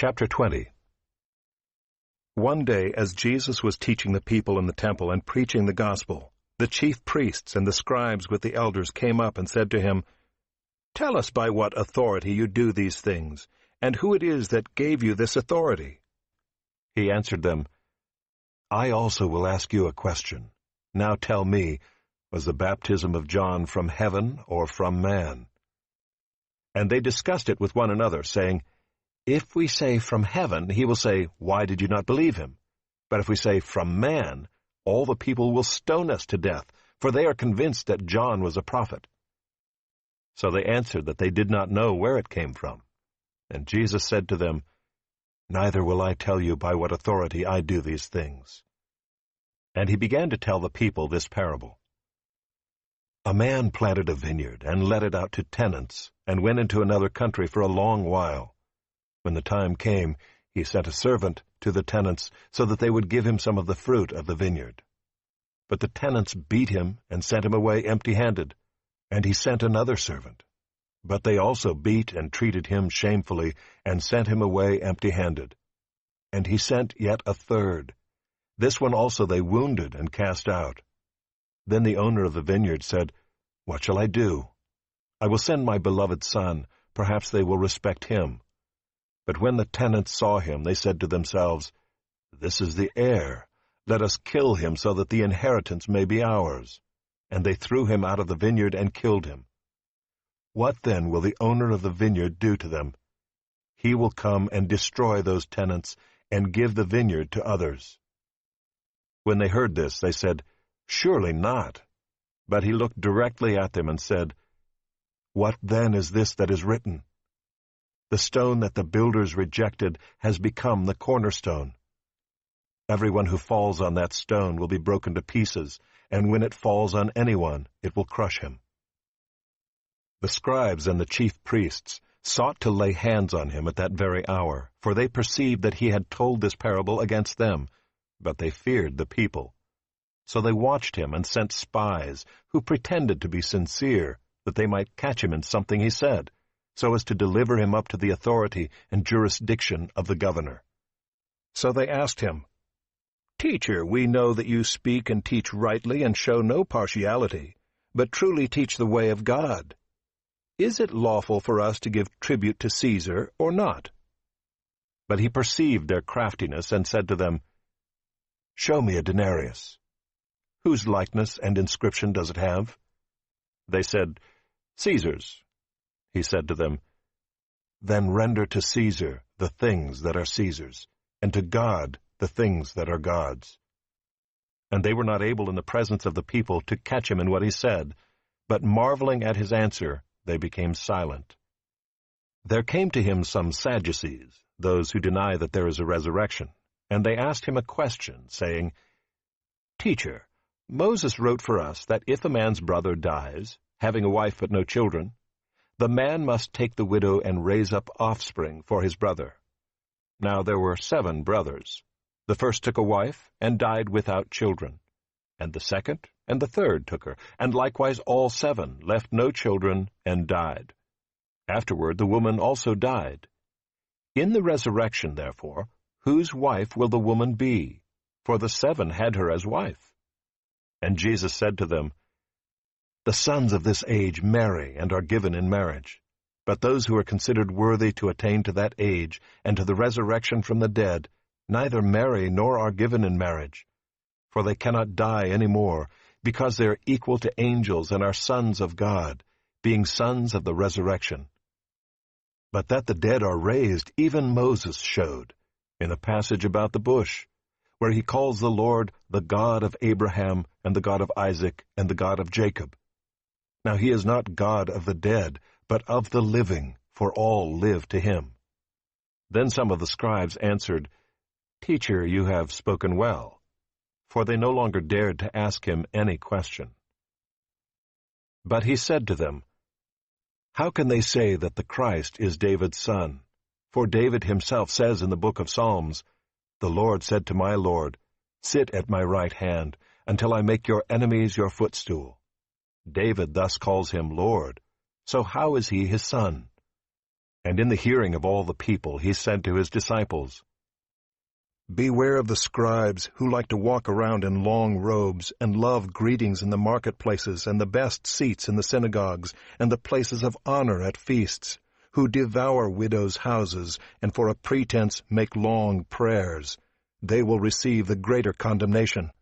Chapter 20. One day, as Jesus was teaching the people in the temple and preaching the gospel, the chief priests and the scribes with the elders came up and said to him, "Tell us by what authority you do these things, and who it is that gave you this authority." He answered them, "I also will ask you a question. Now tell me, was the baptism of John from heaven or from man?" And they discussed it with one another, saying, "If we say from heaven, he will say, 'Why did you not believe him?' But if we say from man, all the people will stone us to death, for they are convinced that John was a prophet." So they answered that they did not know where it came from. And Jesus said to them, "Neither will I tell you by what authority I do these things." And he began to tell the people this parable. A man planted a vineyard and let it out to tenants, and went into another country for a long while. When the time came, he sent a servant to the tenants so that they would give him some of the fruit of the vineyard. But the tenants beat him and sent him away empty-handed, and he sent another servant. But they also beat and treated him shamefully and sent him away empty-handed. And he sent yet a third. This one also they wounded and cast out. Then the owner of the vineyard said, "What shall I do? I will send my beloved son. Perhaps they will respect him." But when the tenants saw him, they said to themselves, "This is the heir. Let us kill him so that the inheritance may be ours." And they threw him out of the vineyard and killed him. What then will the owner of the vineyard do to them? He will come and destroy those tenants and give the vineyard to others. When they heard this, they said, "Surely not." But he looked directly at them and said, "What then is this that is written? The stone that the builders rejected has become the cornerstone. Everyone who falls on that stone will be broken to pieces, and when it falls on anyone, it will crush him." The scribes and the chief priests sought to lay hands on him at that very hour, for they perceived that he had told this parable against them, but they feared the people. So they watched him and sent spies, who pretended to be sincere, that they might catch him in something he said, so as to deliver him up to the authority and jurisdiction of the governor. So they asked him, "Teacher, we know that you speak and teach rightly and show no partiality, but truly teach the way of God. Is it lawful for us to give tribute to Caesar or not?" But he perceived their craftiness and said to them, "Show me a denarius. Whose likeness and inscription does it have?" They said, "Caesar's." He said to them, "Then render to Caesar the things that are Caesar's, and to God the things that are God's." And they were not able in the presence of the people to catch him in what he said, but marveling at his answer, they became silent. There came to him some Sadducees, those who deny that there is a resurrection, and they asked him a question, saying, "Teacher, Moses wrote for us that if a man's brother dies, having a wife but no children, the man must take the widow and raise up offspring for his brother. Now there were 7 brothers. The first took a wife and died without children, and the second and the third took her, and likewise all 7 left no children and died. Afterward the woman also died. In the resurrection, therefore, whose wife will the woman be? For the 7 had her as wife." And Jesus said to them, "The sons of this age marry and are given in marriage. But those who are considered worthy to attain to that age and to the resurrection from the dead neither marry nor are given in marriage. For they cannot die any more, because they are equal to angels and are sons of God, being sons of the resurrection. But that the dead are raised, even Moses showed, in a passage about the bush, where he calls the Lord the God of Abraham and the God of Isaac and the God of Jacob. Now he is not God of the dead, but of the living, for all live to him." Then some of the scribes answered, "Teacher, you have spoken well," for they no longer dared to ask him any question. But he said to them, "How can they say that the Christ is David's son? For David himself says in the book of Psalms, 'The Lord said to my Lord, Sit at my right hand, until I make your enemies your footstool.' David thus calls him Lord. So how is he his son?" And in the hearing of all the people he said to his disciples, "Beware of the scribes who like to walk around in long robes and love greetings in the marketplaces and the best seats in the synagogues and the places of honor at feasts, who devour widows' houses and for a pretense make long prayers. They will receive the greater condemnation.